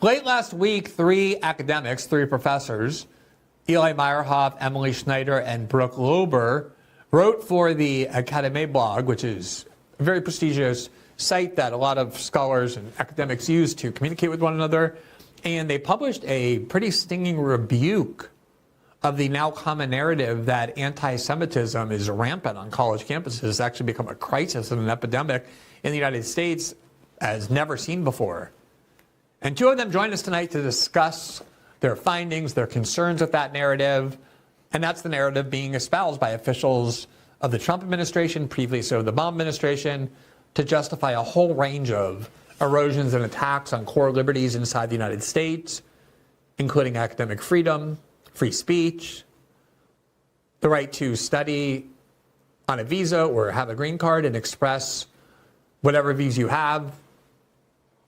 Late last week, three professors, Eli Meyerhoff, Emily Schneider, and Brooke Lober, wrote for the Académique blog, which is a very prestigious site that a lot of scholars and academics use to communicate with one another. And they published a pretty stinging rebuke of the now common narrative that anti-Semitism is rampant on college campuses. It's actually become a crisis and an epidemic in the United States as never seen before. And two of them joined us tonight to discuss their findings, their concerns with that narrative. And that's the narrative being espoused by officials of the Trump administration, previously of the Obama administration, to justify a whole range of erosions and attacks on core liberties inside the United States, including academic freedom, free speech, the right to study on a visa or have a green card and express whatever views you have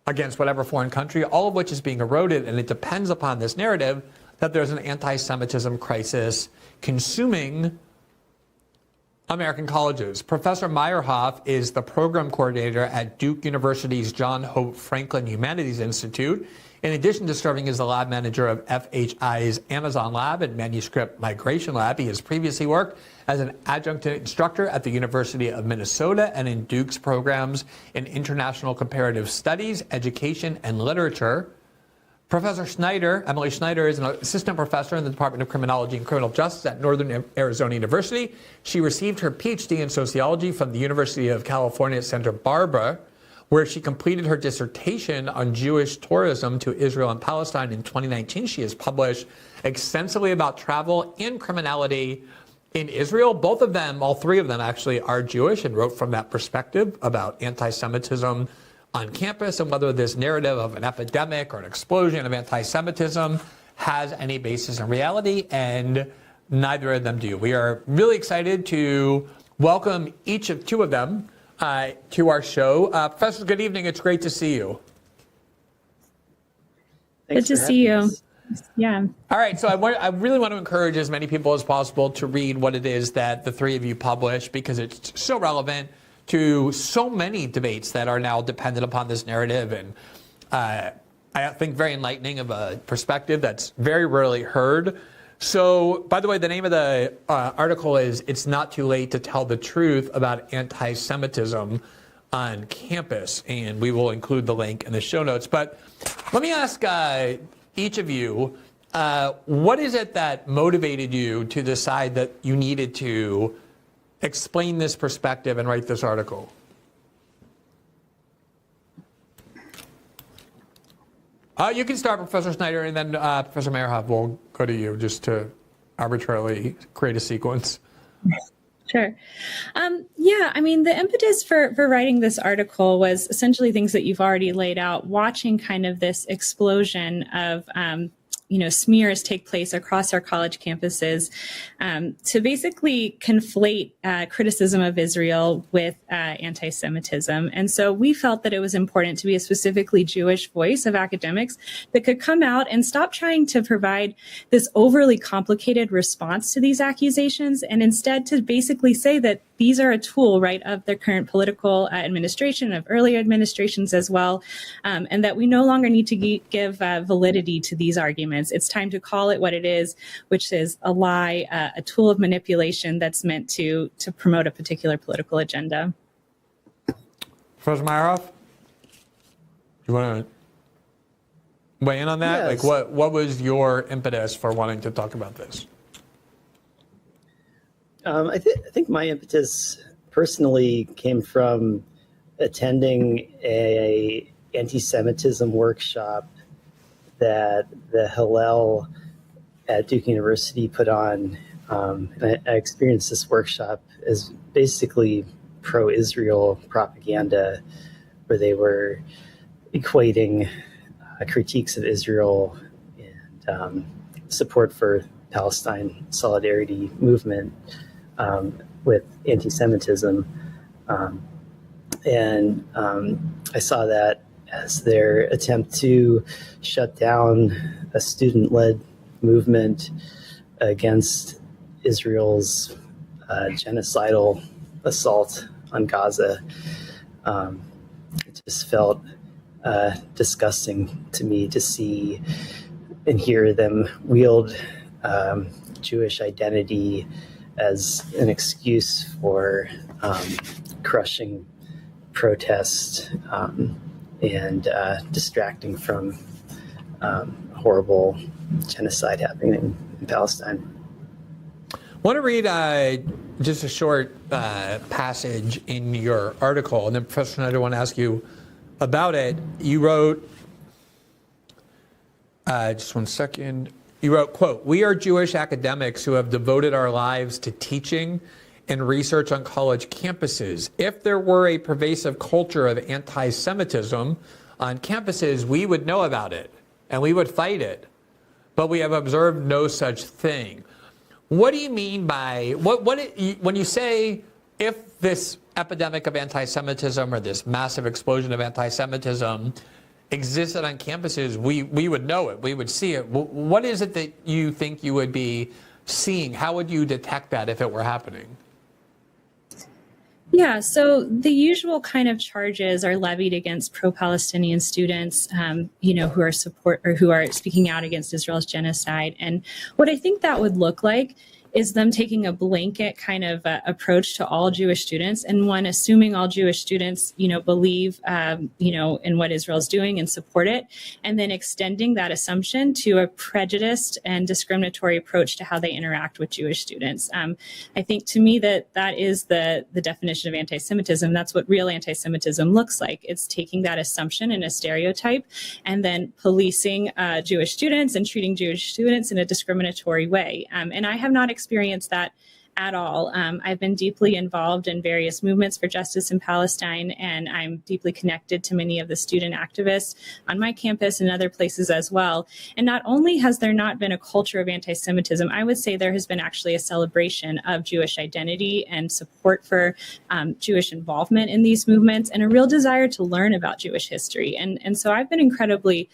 against whatever foreign country, all of which is being eroded. And it depends upon this narrative that there's an anti-Semitism crisis consuming American colleges. Professor Meyerhoff is the program coordinator at Duke University's John Hope Franklin Humanities Institute. In addition to serving as the lab manager of FHI's Amazon Lab and Manuscript Migration Lab, he has previously worked as an adjunct instructor at the University of Minnesota and in Duke's programs in international comparative studies, education, and literature. Professor Schneider, Emily Schneider, is an assistant professor in the Department of Criminology and Criminal Justice at Northern Arizona University. She received her PhD in sociology from the University of California at Santa Barbara, where she completed her dissertation on Jewish tourism to Israel and Palestine in 2019. She has published extensively about travel and criminality in Israel. Both of them, all three of them actually, are Jewish and wrote from that perspective about anti-Semitism on campus and whether this narrative of an epidemic or an explosion of anti-Semitism has any basis in reality, and neither of them do. We are really excited to welcome each of two of them to our show. Professor, good evening. It's great to see you. Good to see you. Yeah. All right. So I really want to encourage as many people as possible to read what it is that the three of you publish, because it's so relevant to so many debates that are now dependent upon this narrative. And I think very enlightening of a perspective that's very rarely heard. So, by the way, the name of the article is "It's Not Too Late to Tell the Truth About Anti-Semitism on Campus," and we will include the link in the show notes. But let me ask each of you, what is it that motivated you to decide that you needed to explain this perspective and write this article? You can start, Professor Schneider, and then Professor Meyerhoff will go to you, just to arbitrarily create a sequence. Sure. Yeah, I mean, the impetus for writing this article was essentially things that you've already laid out, watching kind of this explosion of smears take place across our college campuses to basically conflate criticism of Israel with anti-Semitism. And so we felt that it was important to be a specifically Jewish voice of academics that could come out and stop trying to provide this overly complicated response to these accusations, and instead to basically say that these are a tool, right, of the current political administration, of earlier administrations as well, and that we no longer need to give validity to these arguments. It's time to call it what it is, which is a lie, a tool of manipulation that's meant to promote a particular political agenda. Professor Meyerhoff, you want to weigh in on that? Yes. Like, what was your impetus for wanting to talk about this? I think my impetus personally came from attending a anti-Semitism workshop that the Hillel at Duke University put on. And I experienced this workshop as basically pro-Israel propaganda, where they were equating critiques of Israel and support for Palestine solidarity movement with anti-Semitism. And I saw that as their attempt to shut down a student-led movement against Israel's genocidal assault on Gaza. It just felt disgusting to me to see and hear them wield Jewish identity as an excuse for crushing protest and distracting from horrible genocide happening in Palestine. I want to read just a short passage in your article, and then Professor Schneider, I want to ask you about it. You wrote, just one second, you wrote, quote, "We are Jewish academics who have devoted our lives to teaching and research on college campuses. If there were a pervasive culture of anti-Semitism on campuses, we would know about it and we would fight it. But we have observed no such thing." What do you mean by, when you say if this epidemic of anti-Semitism or this massive explosion of anti-Semitism existed on campuses, we would know it, we would see it. What is it that you think you would be seeing? How would you detect that if it were happening? Yeah, so the usual kind of charges are levied against pro-Palestinian students, who are speaking out against Israel's genocide. And what I think that would look like is them taking a blanket kind of approach to all Jewish students, and one assuming all Jewish students, believe, in what Israel's doing and support it, and then extending that assumption to a prejudiced and discriminatory approach to how they interact with Jewish students. I think to me that is the definition of anti-Semitism. That's what real anti-Semitism looks like. It's taking that assumption and a stereotype and then policing Jewish students and treating Jewish students in a discriminatory way. And I have not experienced that at all. I've been deeply involved in various movements for justice in Palestine, and I'm deeply connected to many of the student activists on my campus and other places as well. And not only has there not been a culture of anti-Semitism, I would say there has been actually a celebration of Jewish identity and support for Jewish involvement in these movements, and a real desire to learn about Jewish history. And so I've been incredibly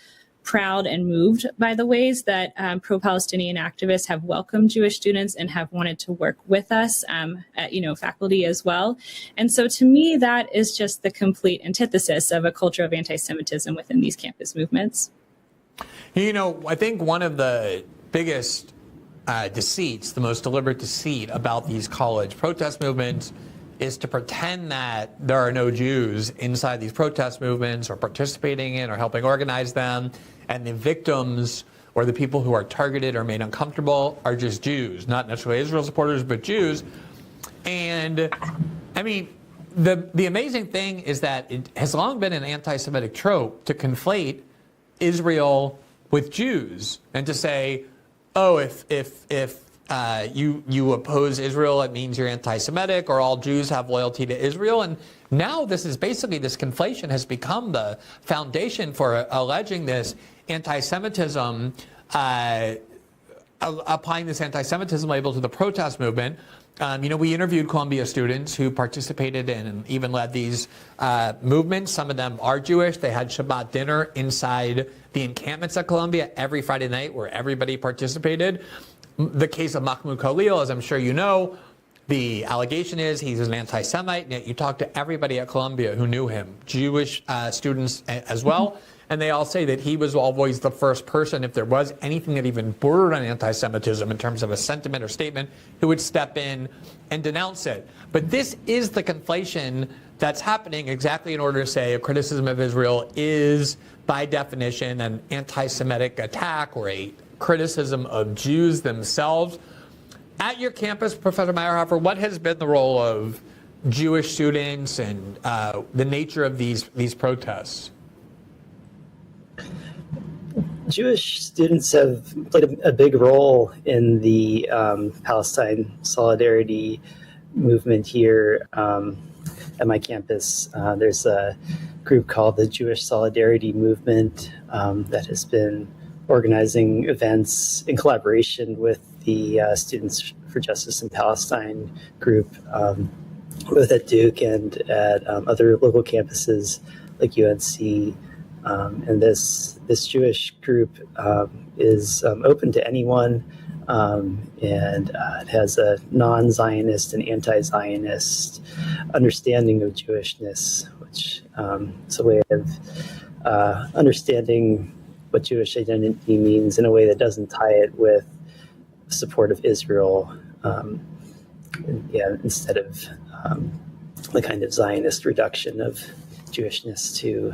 proud and moved by the ways that pro-Palestinian activists have welcomed Jewish students and have wanted to work with us, faculty as well. And so to me, that is just the complete antithesis of a culture of anti-Semitism within these campus movements. I think one of the biggest deceits, the most deliberate deceit about these college protest movements is to pretend that there are no Jews inside these protest movements or participating in or helping organize them, and the victims or the people who are targeted or made uncomfortable are just Jews, not necessarily Israel supporters, but Jews. And I mean, the amazing thing is that it has long been an anti-Semitic trope to conflate Israel with Jews and to say, oh, if you oppose Israel, it means you're anti-Semitic, or all Jews have loyalty to Israel. And now this conflation has become the foundation for alleging this anti-Semitism, applying this anti-Semitism label to the protest movement. We interviewed Columbia students who participated in and even led these movements. Some of them are Jewish. They had Shabbat dinner inside the encampments at Columbia every Friday night where everybody participated. The case of Mahmoud Khalil, as I'm sure you know, the allegation is he's an anti-Semite, and yet you talk to everybody at Columbia who knew him, Jewish students as well, and they all say that he was always the first person, if there was anything that even bordered on anti-Semitism in terms of a sentiment or statement, who would step in and denounce it. But this is the conflation that's happening exactly in order to say a criticism of Israel is, by definition, an anti-Semitic attack or a criticism of Jews themselves. At your campus, Professor Meyerhofer, what has been the role of Jewish students and the nature of these protests? Jewish students have played a big role in the Palestine solidarity movement here at my campus. There's a group called the Jewish Solidarity Movement that has been organizing events in collaboration with the Students for Justice in Palestine group, both at Duke and at other local campuses like UNC. And this Jewish group is open to anyone, and it has a non-Zionist and anti-Zionist understanding of Jewishness, which is a way of understanding what Jewish identity means in a way that doesn't tie it with support of Israel, instead of the kind of Zionist reduction of Jewishness to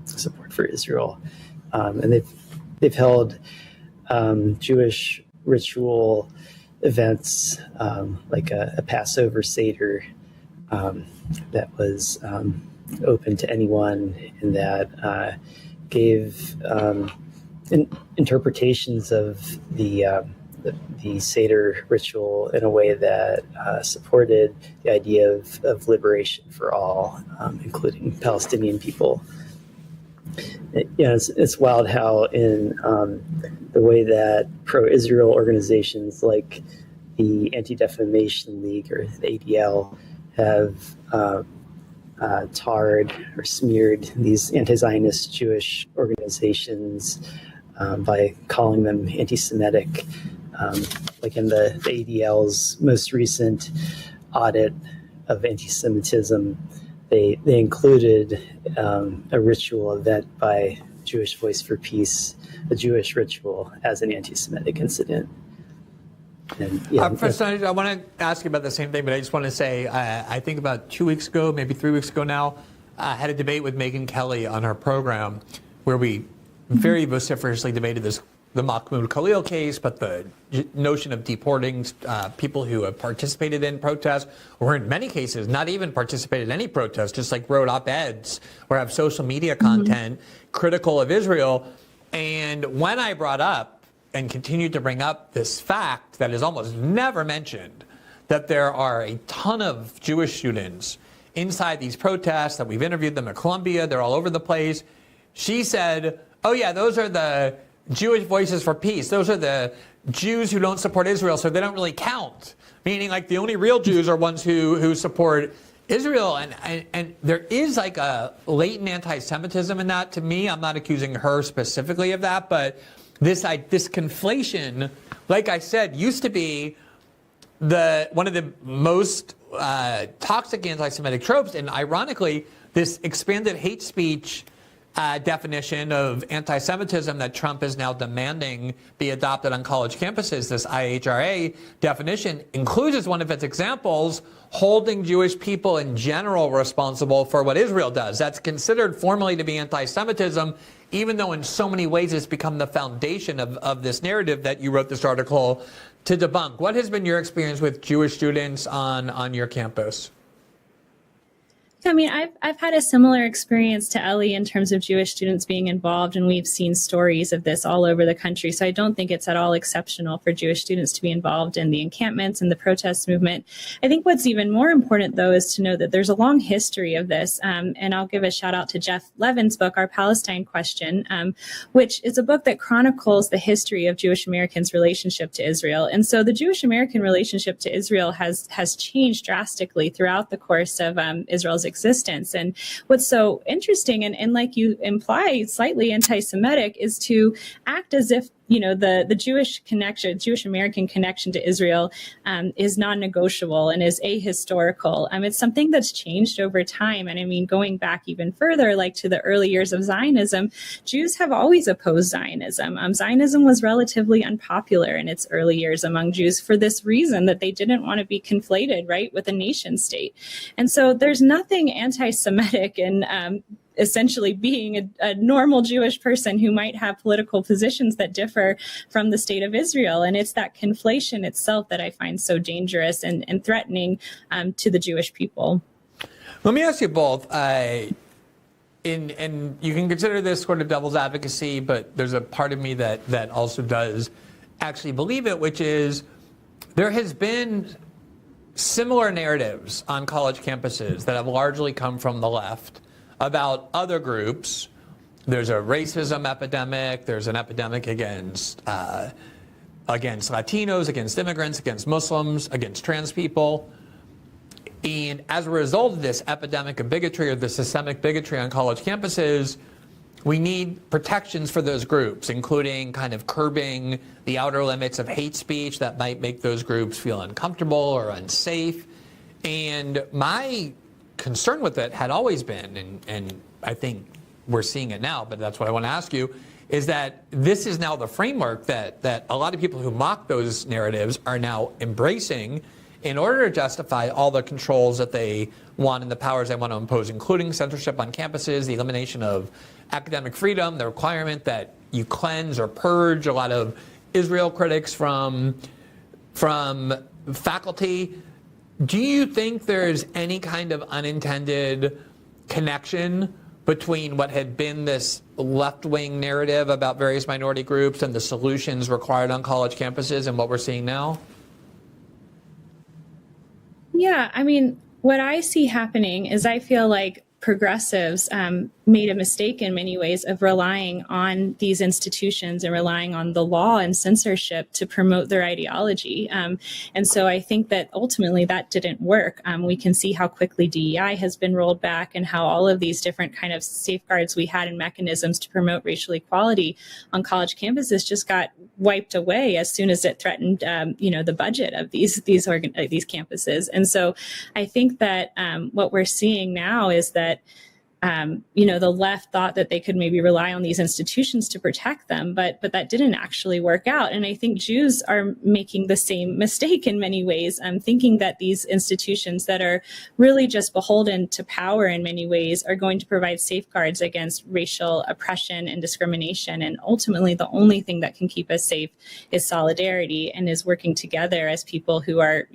support for Israel. And they've held Jewish ritual events like a Passover Seder that was open to anyone, and that gave interpretations of the Seder ritual in a way that supported the idea of liberation for all, including Palestinian people. It's wild how in the way that pro-Israel organizations like the Anti-Defamation League, or the ADL, have tarred or smeared these anti-Zionist Jewish organizations by calling them anti-Semitic. Like in the ADL's most recent audit of anti-Semitism, they included a ritual event by Jewish Voice for Peace, a Jewish ritual, as an anti-Semitic incident. And, Professor, I want to ask you about the same thing, but I just want to say, I think about 2 weeks ago, maybe 3 weeks ago now, I had a debate with Megan Kelly on her program where we very vociferously debated the Mahmoud Khalil case, but the notion of deporting people who have participated in protests, or in many cases not even participated in any protest, just like wrote op-eds or have social media content critical of Israel. And when I brought up and continued to bring up this fact that is almost never mentioned, that there are a ton of Jewish students inside these protests, that we've interviewed them at Columbia, they're all over the place, she said, oh yeah, those are the Jewish Voices for Peace. Those are the Jews who don't support Israel, so they don't really count. Meaning, like, the only real Jews are ones who support Israel. And there is like a latent anti-Semitism in that. To me, I'm not accusing her specifically of that, but this conflation, like I said, used to be one of the most toxic anti-Semitic tropes. And ironically, this expanded hate speech definition of anti-Semitism that Trump is now demanding be adopted on college campuses, this IHRA definition, includes as one of its examples holding Jewish people in general responsible for what Israel does. That's considered formally to be anti-Semitism, even though in so many ways it's become the foundation of this narrative that you wrote this article to debunk. What has been your experience with Jewish students on your campus? I mean, I've had a similar experience to Ellie in terms of Jewish students being involved, and we've seen stories of this all over the country. So I don't think it's at all exceptional for Jewish students to be involved in the encampments and the protest movement. I think what's even more important, though, is to know that there's a long history of this. And I'll give a shout out to Jeff Levin's book, Our Palestine Question, which is a book that chronicles the history of Jewish Americans' relationship to Israel. And so the Jewish American relationship to Israel has changed drastically throughout the course of Israel's existence. And what's so interesting and like you imply, slightly anti-Semitic, is to act as if, you know, the Jewish connection, Jewish American connection to Israel is non-negotiable and is ahistorical. It's something that's changed over time. And I mean, going back even further, like to the early years of Zionism, Jews have always opposed Zionism. Zionism was relatively unpopular in its early years among Jews for this reason, that they didn't want to be conflated, right, with a nation state. And so there's nothing anti-Semitic in essentially being a normal Jewish person who might have political positions that differ from the state of Israel. And it's that conflation itself that I find so dangerous and threatening to the Jewish people. Let me ask you both, and you can consider this sort of devil's advocacy, but there's a part of me that also does actually believe it, which is there has been similar narratives on college campuses that have largely come from the left about other groups. There's a racism epidemic. There's an epidemic against Latinos, against immigrants, against Muslims, against trans people. And as a result of this epidemic of bigotry, or the systemic bigotry on college campuses, we need protections for those groups, including kind of curbing the outer limits of hate speech that might make those groups feel uncomfortable or unsafe. And my concern with it had always been, and I think we're seeing it now, but that's what I want to ask you, is that this is now the framework that a lot of people who mock those narratives are now embracing in order to justify all the controls that they want and the powers they want to impose, including censorship on campuses, the elimination of academic freedom, the requirement that you cleanse or purge a lot of Israel critics from faculty. Do you think there's any kind of unintended connection between what had been this left-wing narrative about various minority groups and the solutions required on college campuses and what we're seeing now? Yeah, I mean, what I see happening is I feel like progressives made a mistake in many ways of relying on these institutions and relying on the law and censorship to promote their ideology. And so I think that ultimately that didn't work. We can see how quickly DEI has been rolled back and how all of these different kind of safeguards we had and mechanisms to promote racial equality on college campuses just got wiped away as soon as it threatened, the budget of these campuses. And so I think that what we're seeing now is that the left thought that they could maybe rely on these institutions to protect them, but that didn't actually work out. And I think Jews are making the same mistake in many ways, thinking that these institutions that are really just beholden to power in many ways are going to provide safeguards against racial oppression and discrimination. And ultimately, the only thing that can keep us safe is solidarity and is working together as people who are,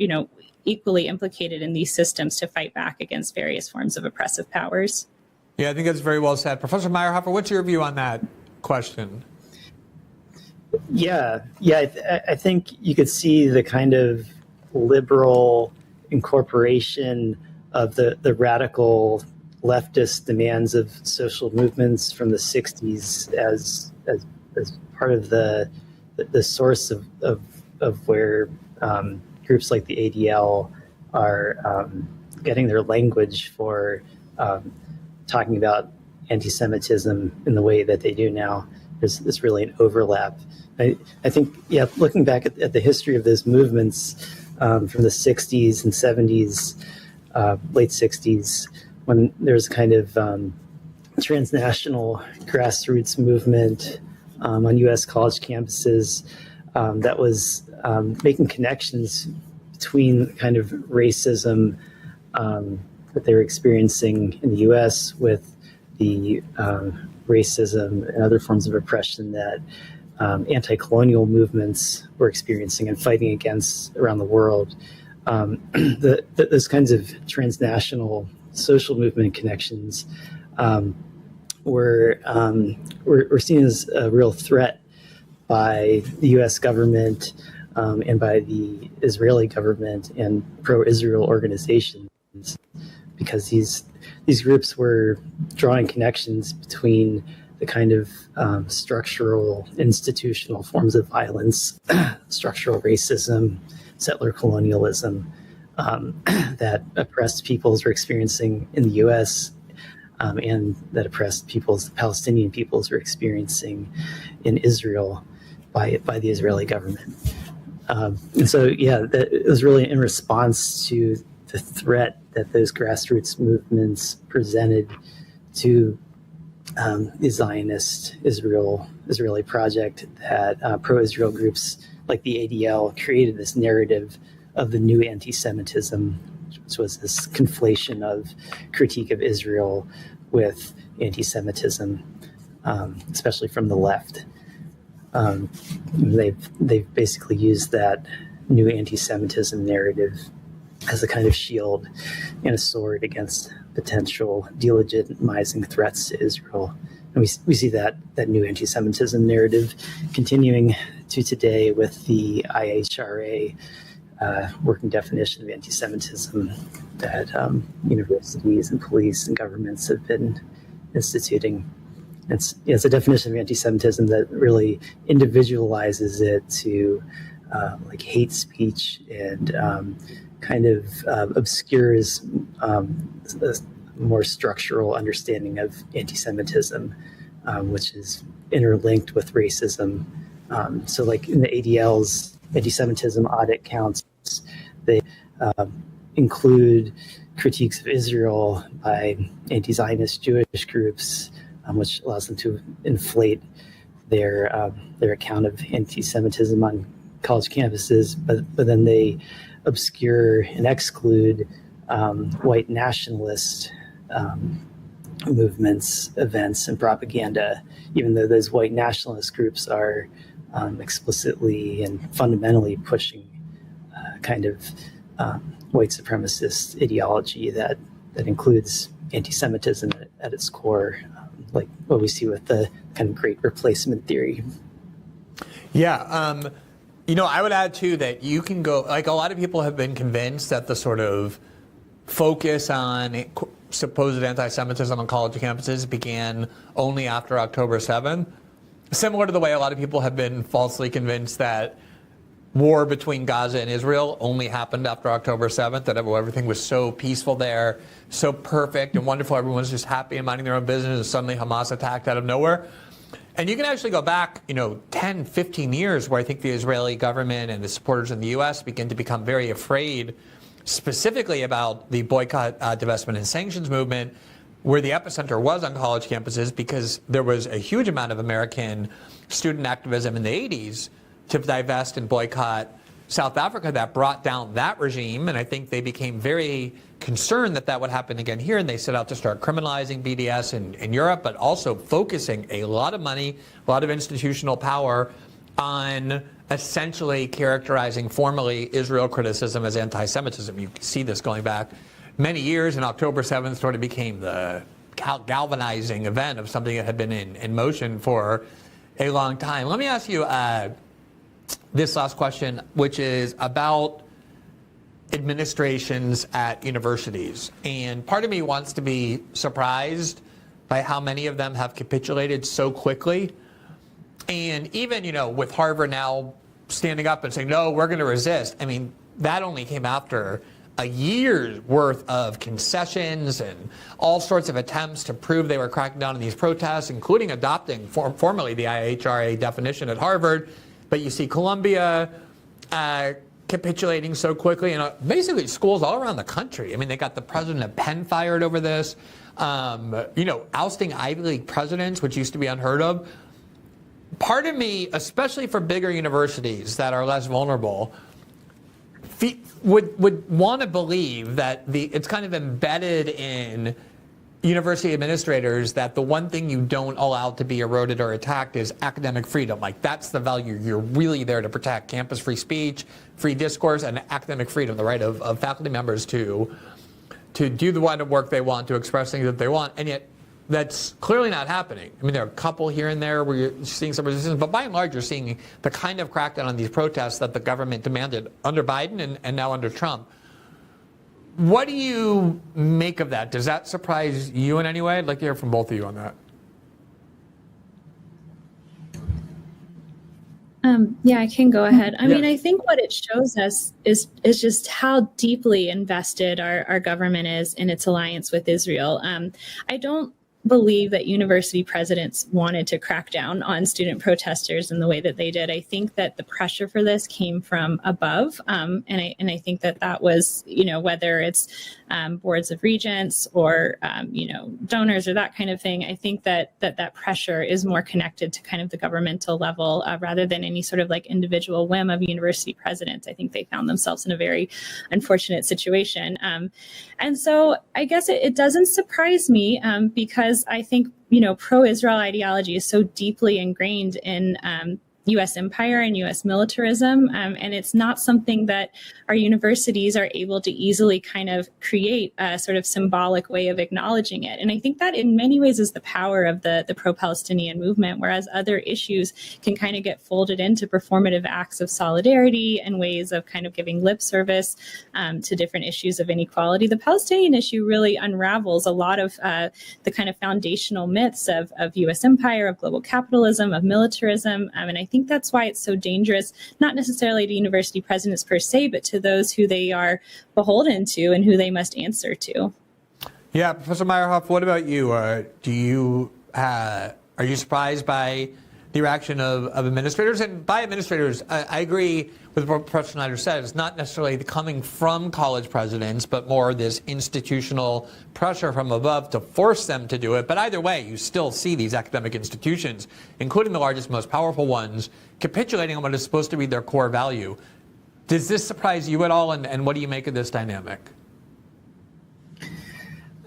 equally implicated in these systems to fight back against various forms of oppressive powers. Yeah, I think that's very well said. Professor Meyerhofer, what's your view on that question? Yeah, I think you could see the kind of liberal incorporation of the radical leftist demands of social movements from the 60s as part of the source of where groups like the ADL are getting their language for talking about anti-Semitism in the way that they do now. There's really an overlap. I think, looking back at the history of those movements from the 60s and 70s, late 60s, when there's kind of transnational grassroots movement on U.S. college campuses that was making connections between kind of racism that they were experiencing in the U.S. with the racism and other forms of oppression that anti-colonial movements were experiencing and fighting against around the world. Those kinds of transnational social movement connections were seen as a real threat by the U.S. government and by the Israeli government and pro-Israel organizations, because these groups were drawing connections between the kind of structural, institutional forms of violence, structural racism, settler colonialism that oppressed peoples were experiencing in the U.S. And that oppressed peoples, the Palestinian peoples, were experiencing in Israel by the Israeli government. And so, it was really in response to the threat that those grassroots movements presented to the Zionist Israeli project that pro-Israel groups like the ADL created this narrative of the new anti-Semitism, which was this conflation of critique of Israel with anti-Semitism, especially from the left. They've basically used that new anti-Semitism narrative as a kind of shield and a sword against potential delegitimizing threats to Israel. And we see that new anti-Semitism narrative continuing to today with the IHRA working definition of anti-Semitism that universities and police and governments have been instituting. It's a definition of anti-Semitism that really individualizes it to like hate speech and kind of obscures a more structural understanding of anti-Semitism, which is interlinked with racism. So like in the ADL's anti-Semitism audit counts, they include critiques of Israel by anti-Zionist Jewish groups, which allows them to inflate their account of anti-Semitism on college campuses, but then they obscure and exclude white nationalist movements, events, and propaganda, even though those white nationalist groups are explicitly and fundamentally pushing kind of white supremacist ideology that includes anti-Semitism at its core, like what we see with the kind of great replacement theory. Yeah, I would add too that you can go, like a lot of people have been convinced that the sort of focus on supposed anti-Semitism on college campuses began only after October 7th. Similar to the way a lot of people have been falsely convinced that war between Gaza and Israel only happened after October 7th, that everything was so peaceful there, so perfect and wonderful, everyone was just happy and minding their own business, and suddenly Hamas attacked out of nowhere. And you can actually go back, 10, 15 years where I think the Israeli government and the supporters in the U.S. begin to become very afraid, specifically about the boycott, divestment, and sanctions movement, where the epicenter was on college campuses, because there was a huge amount of American student activism in the 80s to divest and boycott South Africa that brought down that regime. And I think they became very concerned that that would happen again here. And they set out to start criminalizing BDS in Europe, but also focusing a lot of money, a lot of institutional power on essentially characterizing formally Israel criticism as anti-Semitism. You see this going back many years, and October 7th sort of became the galvanizing event of something that had been in motion for a long time. Let me ask you this last question, which is about administrations at universities. And part of me wants to be surprised by how many of them have capitulated so quickly. And even, with Harvard now standing up and saying, no, we're going to resist. I mean, that only came after a year's worth of concessions and all sorts of attempts to prove they were cracking down on these protests, including adopting formally the IHRA definition at Harvard. But you see Columbia capitulating so quickly, and basically schools all around the country. I mean, they got the president of Penn fired over this, ousting Ivy League presidents, which used to be unheard of. Part of me, especially for bigger universities that are less vulnerable, would want to believe that it's kind of embedded in university administrators that the one thing you don't allow to be eroded or attacked is academic freedom. Like, that's the value you're really there to protect: campus free speech, free discourse, and academic freedom, the right of faculty members to do the kind of work they want, to express things that they want. And yet that's clearly not happening. I mean, there are a couple here and there where you're seeing some resistance, but by and large, you're seeing the kind of crackdown on these protests that the government demanded under Biden and now under Trump. What do you make of that? Does that surprise you in any way? I'd like to hear from both of you on that. Yeah, I can go ahead. I mean, I think what it shows us is just how deeply invested our government is in its alliance with Israel. I don't believe that university presidents wanted to crack down on student protesters in the way that they did. I think that the pressure for this came from above, and I think that was, whether it's boards of regents or donors or that kind of thing. I think that pressure is more connected to kind of the governmental level rather than any sort of like individual whim of university presidents. I think they found themselves in a very unfortunate situation, and so I guess it doesn't surprise me because I think, pro-Israel ideology is so deeply ingrained in U.S. empire and U.S. militarism, and it's not something that our universities are able to easily kind of create a sort of symbolic way of acknowledging it. And I think that in many ways is the power of the pro-Palestinian movement, whereas other issues can kind of get folded into performative acts of solidarity and ways of kind of giving lip service to different issues of inequality. The Palestinian issue really unravels a lot of the kind of foundational myths of U.S. empire, of global capitalism, of militarism, and I think that's why it's so dangerous, not necessarily to university presidents per se, but to those who they are beholden to and who they must answer to. Yeah, Professor Meyerhoff, what about you? Are you surprised by the reaction of administrators. And by administrators, I agree with what Professor Snyder said. It's not necessarily coming from college presidents, but more this institutional pressure from above to force them to do it. But either way, you still see these academic institutions, including the largest, most powerful ones, capitulating on what is supposed to be their core value. Does this surprise you at all, and what do you make of this dynamic?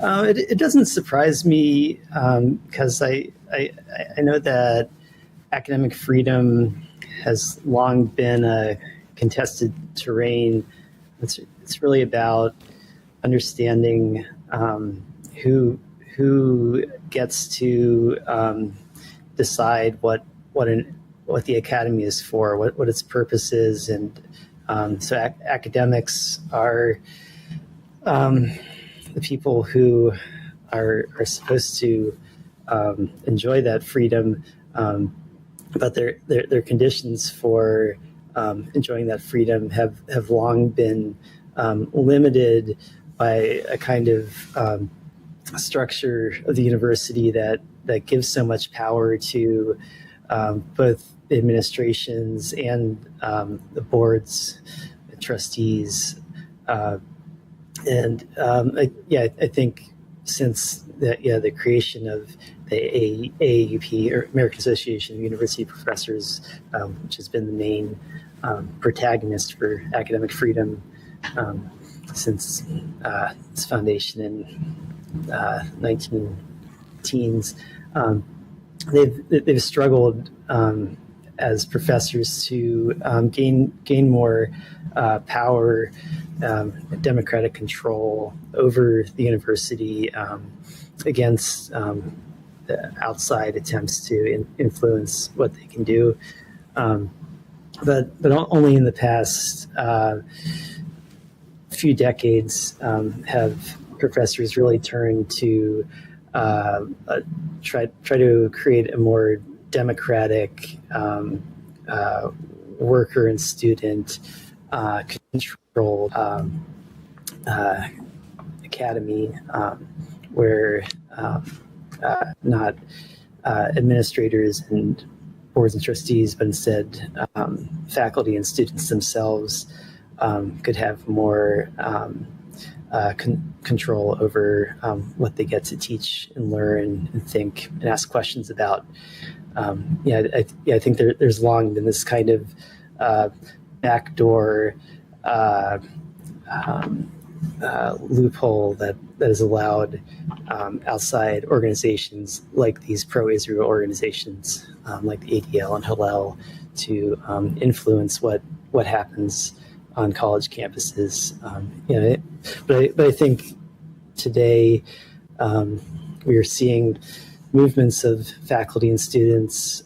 It doesn't surprise me because I know that academic freedom has long been a contested terrain. It's really about understanding who gets to decide what the academy is for, what its purpose is, and so academics are the people who are supposed to enjoy that freedom, but their conditions for enjoying that freedom have long been limited by a kind of structure of the university that gives so much power to both administrations and the boards, the trustees. I think since the creation of the AAUP, or American Association of University Professors, which has been the main protagonist for academic freedom since its foundation in 19-teens, they've struggled as professors to gain more power, democratic control over the university against the outside attempts to influence what they can do. But only in the past few decades have professors really turned to try to create a more democratic worker and student controlled academy where not administrators and boards and trustees, but instead faculty and students themselves could have more control over what they get to teach and learn and think and ask questions about. I think there's long been this kind of backdoor loophole that has allowed outside organizations like these pro-Israel organizations, like the ADL and Hillel, to influence what happens on college campuses. But I think today we are seeing movements of faculty and students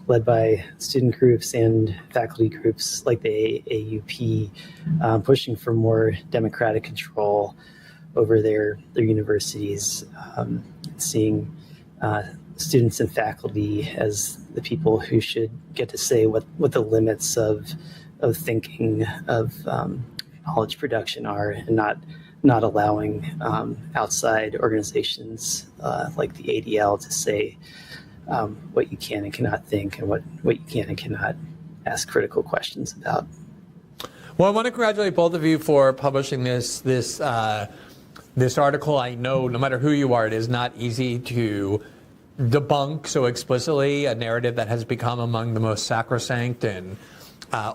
led by student groups and faculty groups like the AAUP pushing for more democratic control over their universities, seeing students and faculty as the people who should get to say what the limits of thinking, of knowledge production are, and not allowing outside organizations like the ADL to say what you can and cannot think, and what you can and cannot ask critical questions about. Well, I want to congratulate both of you for publishing this article. I know no matter who you are, it is not easy to debunk so explicitly a narrative that has become among the most sacrosanct and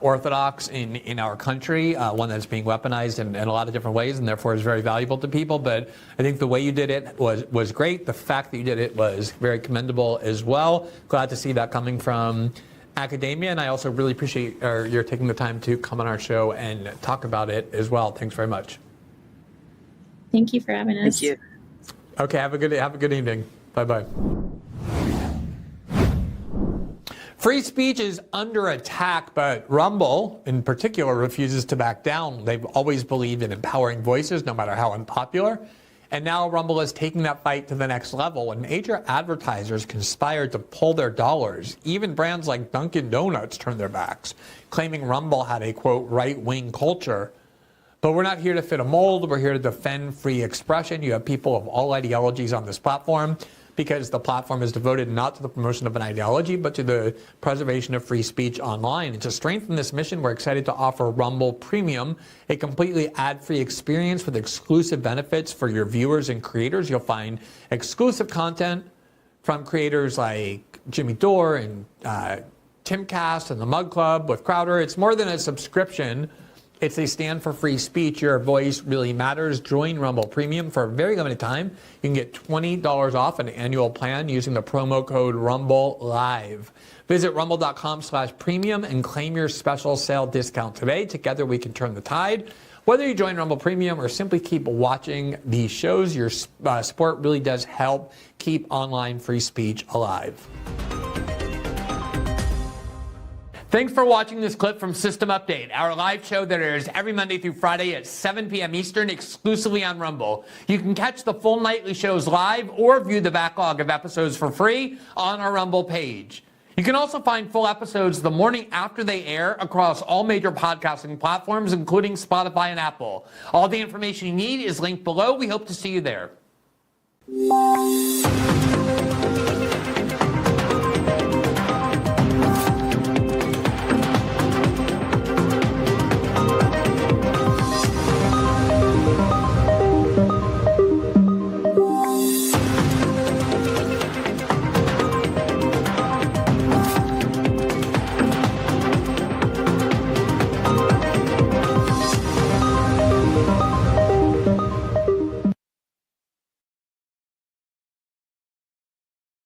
orthodox in our country, one that's being weaponized in a lot of different ways, and therefore is very valuable to people. But I think the way you did it was great. The fact that you did it was very commendable as well. Glad to see that coming from academia, and I also really appreciate your taking the time to come on our show and talk about it as well. Thanks very much. Thank you for having us. Thank you. Okay, have a good evening. Bye-bye. Free speech is under attack, but Rumble, in particular, refuses to back down. They've always believed in empowering voices, no matter how unpopular. And now Rumble is taking that fight to the next level, and major advertisers conspired to pull their dollars. Even brands like Dunkin' Donuts turned their backs, claiming Rumble had a, quote, right-wing culture. But we're not here to fit a mold. We're here to defend free expression. You have people of all ideologies on this platform. because the platform is devoted not to the promotion of an ideology, but to the preservation of free speech online. And to strengthen this mission, we're excited to offer Rumble Premium, a completely ad-free experience with exclusive benefits for your viewers and creators. You'll find exclusive content from creators like Jimmy Dore and Timcast and the Mug Club with Crowder. It's more than a subscription. It's a stand for free speech. Your voice really matters. Join Rumble Premium for a very limited time. You can get $20 off an annual plan using the promo code Rumble Live. Visit rumble.com/premium and claim your special sale discount today. Together we can turn the tide. Whether you join Rumble Premium or simply keep watching these shows, your support really does help keep online free speech alive. Thanks for watching this clip from System Update, our live show that airs every Monday through Friday at 7 p.m. Eastern exclusively on Rumble. You can catch the full nightly shows live or view the backlog of episodes for free on our Rumble page. You can also find full episodes the morning after they air across all major podcasting platforms, including Spotify and Apple. All the information you need is linked below. We hope to see you there.